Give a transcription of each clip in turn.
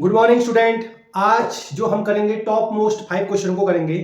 Good morning student. आज जो हम करेंगे टॉप मोस्ट 5 क्वेश्चन को करेंगे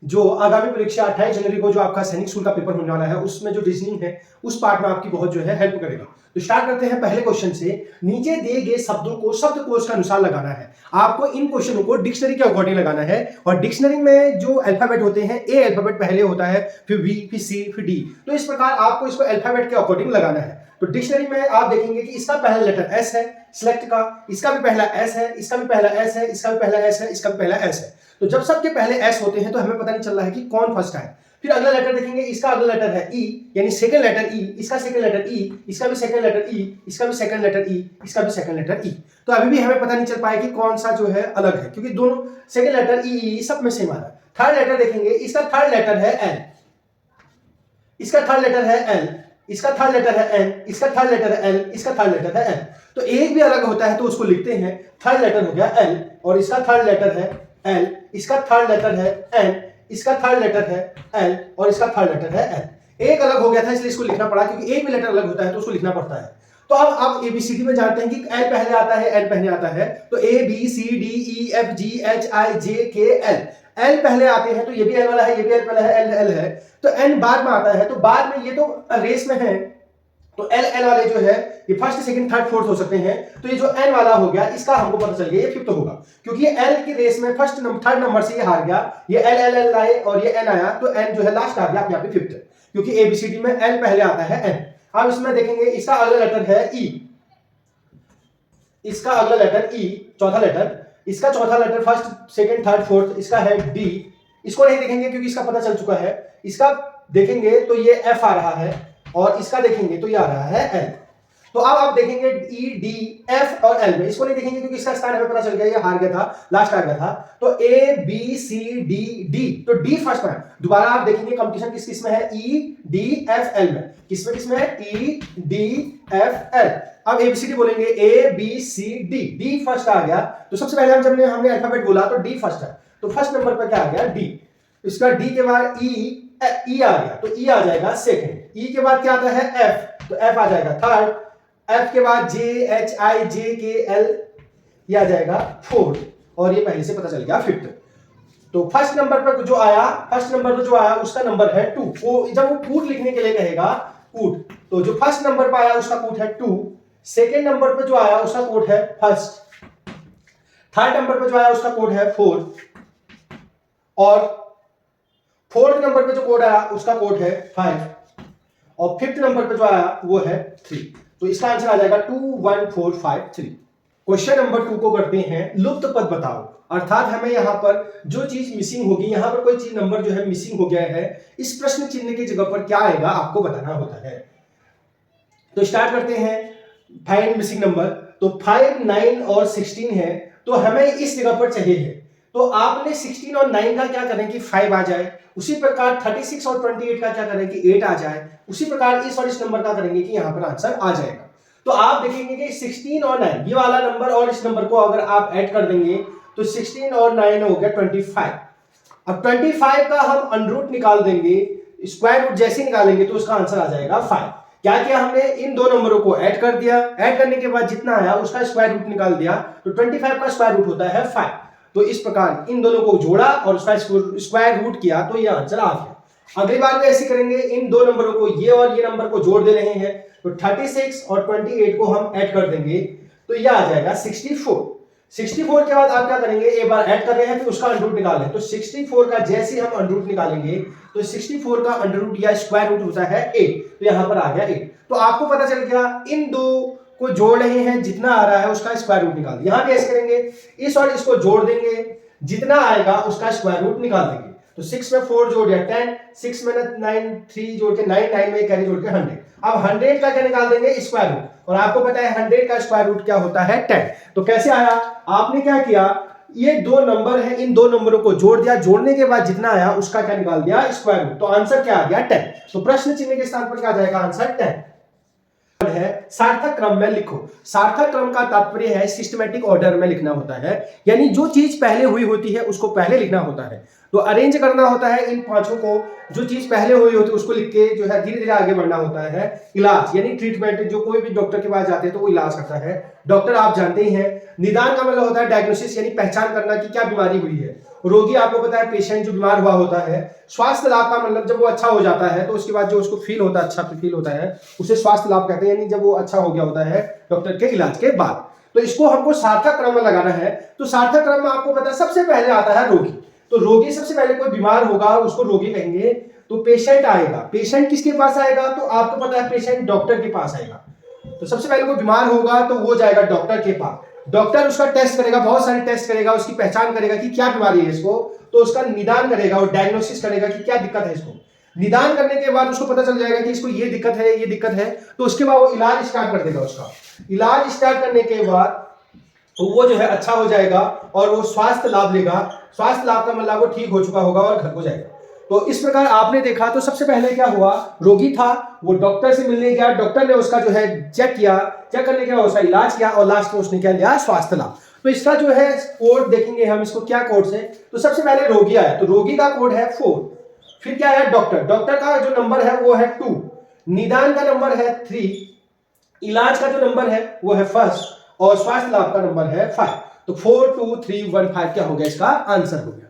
जो आगामी परीक्षा 28 जनवरी को जो आपका सैनिक स्कूल का पेपर होने वाला है उसमें जो रीजनिंग है उस पार्ट में आपकी बहुत जो है हेल्प करेगा। तो स्टार्ट करते हैं पहले क्वेश्चन से। नीचे दिए गए शब्दों को शब्दकोश के अनुसार लगाना है। आपको इन क्वेश्चनों को डिक्शनरी के अकॉर्डिंग लगाना है और डिक्शनरी में जो अल्फाबेट होते हैं ए अल्फाबेट पहले होता है, फिर बी, फिर सी, फिर डी। तो इस प्रकार आपको इसको अल्फाबेट के अकॉर्डिंग लगाना है। तो डिक्शनरी में आप देखेंगे कि इसका पहला लेटर एस है सिलेक्ट का, इसका भी पहला एस है, इसका भी पहला एस है, इसका भी पहला एस है, इसका भी पहला एस है। तो जब सबके पहले एस होते हैं तो हमें पता नहीं चल रहा है कि कौन फर्स्ट है। फिर अगला लेटर देखेंगे, इसका अगला लेटर है ई, यानी सेकंड लेटर ई, इसका सेकंड लेटर ई, इसका भी सेकंड लेटर ई, इसका भी सेकंड लेटर ई, इसका भी सेकंड लेटर ई। तो अभी भी हमें पता नहीं चल पाया कि कौन सा जो है अलग है, क्योंकि दोनों सेकंड लेटर ई सब में सेम आ रहा है। थर्ड लेटर देखेंगे, इसका थर्ड लेटर है एल, इसका थर्ड लेटर है एल, इसका थर्ड लेटर है एन, इसका थर्ड लेटर है एल, इसका थर्ड लेटर है एन। तो एक भी अलग होता है तो उसको लिखते हैं। थर्ड लेटर हो गया एल और इसका थर्ड लेटर है एल, इसका थर्ड लेटर है एन, इसका थर्ड लेटर है एल और इसका थर्ड लेटर है एन। एक अलग हो गया था इसलिए इसको लिखना पड़ा, क्योंकि एक भी लेटर अलग होता है तो उसको लिखना पड़ता है। तो अब आप एबीसीडी में जानते हैं कि एल पहले आता है, एल पहले आता है। तो A B C D E F G H I J K L, L पहले आते हैं तो ये भी एल वाला है, ये भी एल पहले है, एल एल है। तो एन बाद में आता है, तो बाद में ये तो रेस में है तो एल एल वाले जो है ये फर्स्ट सेकंड थर्ड फोर्थ हो सकते हैं। तो ये जो एन वाला हो गया इसका हमको पता चल गया ये फिफ्थ होगा, क्योंकि ये एल की रेस में फर्स्ट नंबर थर्ड नंबर से ये हार गया, ये एल एल एल आए और ये एन आया, तो एन जो है लास्ट आ गया यहाँ पे फिफ्थ, क्योंकि एबीसीडी में एल पहले आता है एन। अब इसमें देखेंगे इसका अगला लेटर है ई, इसका अगला लेटर ई चौथा लेटर, इसका चौथा letter first second third fourth, इसका है डी। इसको नहीं देखेंगे क्योंकि इसका पता चल चुका है। इसका देखेंगे तो ये एफ आ रहा है और इसका देखेंगे तो ये आ रहा है एल। तो अब आप देखेंगे ई डी एफ और एल में, इसको नहीं देखेंगे क्योंकि इसका स्थान हमें पता चल गया, ये हार गया था, लास्ट आ गया था। तो A B C D D, तो डी फर्स्ट में। दोबारा आप देखेंगे कंपटीशन किस किस में है, ई डी एफ एल में, किसमें है, ई डी एफ एल। अब एबीसीडी बोलेंगे A B C D, D first आ गया। तो सबसे पहले हमने अल्फाबेट बोला तो डी फर्स्ट है, तो फर्स्ट नंबर पर क्या आ गया, डी। इसका डी के बाद ई आ गया तो ई आ जाएगा सेकंड। ई के बाद क्या आता है एफ, तो एफ आ जाएगा थर्ड। एफ के बाद जे H I J K L, ये आ जाएगा फोर्थ और ये पहले से पता चल गया फिफ्थ। तो फर्स्ट नंबर पर जो आया उसका नंबर है 2। वो जब वो कूट लिखने के लिए कहेगा कूट, तो जो फर्स्ट नंबर पर आया उसका कूट है 2, सेकेंड नंबर पर जो आया उसका कोड है फर्स्ट, थर्ड नंबर पर जो आया उसका कोड है फोर्थ और फोर्थ नंबर पे जो कोड आया उसका कोड है 5 और फिफ्थ नंबर पे जो आया वो है 3। तो इसका आंसर आ जाएगा 2 1 4 5 3। क्वेश्चन नंबर 2 को करते हैं, लुप्त पद बताओ। अर्थात हमें यहाँ पर जो चीज मिसिंग होगी, यहाँ पर कोई चीज नंबर जो है मिसिंग हो गया है, इस प्रश्न चिन्ह की जगह पर क्या आएगा आपको बताना होता है। तो स्टार्ट करते हैं, फाइंड मिसिंग नंबर। तो 5 9 और 16 है, तो हमें इस जगह पर चाहिए है। तो आपने 16 और 9 का क्या करें कि 5 आ जाए, उसी प्रकार 36 और 28 का क्या करें कि 8 आ जाए, उसी प्रकार इस और इस नंबर का करेंगे कि यहां पर आंसर आ जाएगा। तो आप देखेंगे कि 16 और 9 ये वाला नंबर और इस नंबर को अगर आप ऐड कर देंगे तो 16 और 9 हो गया 25। अब 25 का हम अंडर रूट निकाल देंगे, स्क्वायर रूट जैसे निकालेंगे तो उसका आंसर आ जाएगा 5। क्या किया हमने, इन दो नंबरों को ऐड कर दिया, ऐड करने के बाद जितना आया उसका स्क्वायर रूट निकाल दिया, तो 25 का स्क्वायर रूट होता है 5। तो इस प्रकार इन दोनों को जोड़ा और उसका स्क्वायर रूट किया तो ये आंसर आ गया। अगली बार भी ऐसे करेंगे, इन दो नंबरों को ये और ये नंबर को जोड़ दे रहे हैं, तो 36 और 28 को हम ऐड कर देंगे तो ये आ जाएगा 64। 64 के बाद आप क्या करेंगे, एक बार ऐड कर रहे हैं फिर उसका अंडर रूट निकालें, तो 64 का जैसे हम अंडर रूट निकालेंगे तो 64 का अंडर रूट या स्क्वायर रूट होता है 8, तो यहां पर आ गया 8। तो आपको पता चल गया इन दो को जोड़ रहे हैं, जितना आ रहा है उसका स्क्वायर रूट निकाल, यहां भी ऐसे करेंगे, इस और इसको जोड़ देंगे, जितना आएगा उसका स्क्वायर रूट निकाल देंगे। तो 6 में 4 जोड़ दिया 10, 6 में 9 3 जोड़ के 9, 9 में कैरी जोड़ के 100। अब 100 का क्या निकाल देंगे, स्क्वायर रूट, और आपको पता है 100 का स्क्वायर रूट क्या होता है 10। तो कैसे आया, आपने क्या किया, ये दो नंबर है, इन दो नंबरों को जोड़ दिया, जोड़ने के बाद जितना आया उसका क्या निकाल दिया, स्क्वायर रूट। तो आंसर क्या आ गया 10। तो प्रश्न चिन्ह के स्थान पर क्या आ जाएगा आंसर 10। है सार्थक क्रम में लिखो। सार्थक क्रम का तात्पर्य है सिस्टमैटिक ऑर्डर में लिखना होता है, यानी जो चीज पहले हुई होती है उसको पहले लिखना होता है। तो अरेंज करना होता है इन पांचों को, जो चीज पहले हुई होती है उसको लिख के जो है धीरे धीरे आगे बढ़ना होता है। इलाज यानी ट्रीटमेंट, जो कोई भी डॉक्टर के पास जाते हैं तो वो इलाज करता है। डॉक्टर आप जानते ही हैं। निदान का मतलब होता है डायग्नोसिस, यानी पहचान करना कि क्या बीमारी हुई है। रोगी आपको पता है पेशेंट जो बीमार हुआ होता है। स्वास्थ्य लाभ का मतलब जब वो अच्छा हो जाता है तो उसके बाद जो उसको फील होता है, अच्छा फील होता है, उसे स्वास्थ्य लाभ कहते हैं, यानी जब वो अच्छा हो गया होता है डॉक्टर के इलाज के बाद। तो इसको हमको सार्थक क्रम में लगाना है। तो सार्थक क्रम में आपको पता है सबसे पहले आता है रोगी। तो रोगी सबसे पहले कोई बीमार होगा उसको रोगी कहेंगे। तो पेशेंट आएगा, पेशेंट किसके पास आएगा? तो आपको पता है पेशेंट डॉक्टर के पास आएगा। तो सबसे पहले कोई बीमार होगा तो वो जाएगा डॉक्टर के पास। डॉक्टर उसका टेस्ट करेगा, बहुत सारे टेस्ट करेगा, उसकी पहचान करेगा कि क्या बीमारी है इसको, तो उसका निदान करेगा और डायग्नोसिस करेगा कि क्या दिक्कत है इसको। निदान करने के बाद उसको पता चल जाएगा कि इसको ये दिक्कत है, ये दिक्कत है, तो उसके बाद वो इलाज स्टार्ट कर देगा। उसका इलाज स्टार्ट करने के बाद तो वो जो है अच्छा हो जाएगा और वो स्वास्थ्य लाभ लेगा। स्वास्थ्य लाभ का मतलब वो ठीक हो चुका होगा और घर को जाएगा। तो इस प्रकार आपने देखा, तो सबसे पहले क्या हुआ, रोगी था वो डॉक्टर से मिलने गया, डॉक्टर ने उसका जो है चेक किया, चेक करने के बाद उसका इलाज किया और लास्ट में उसने क्या लिया, स्वास्थ्य लाभ। तो इसका जो है कोड देखेंगे हम, इसको क्या कोड से, तो सबसे पहले रोगी आया तो रोगी का कोड है 4, फिर क्या है डॉक्टर, डॉक्टर का जो नंबर है वो है 2, निदान का नंबर है 3, इलाज का जो नंबर है वो है 1 और स्वास्थ्य लाभ का नंबर है 5। तो 4 2 3 1 5 क्या हो गया, इसका आंसर हो गया।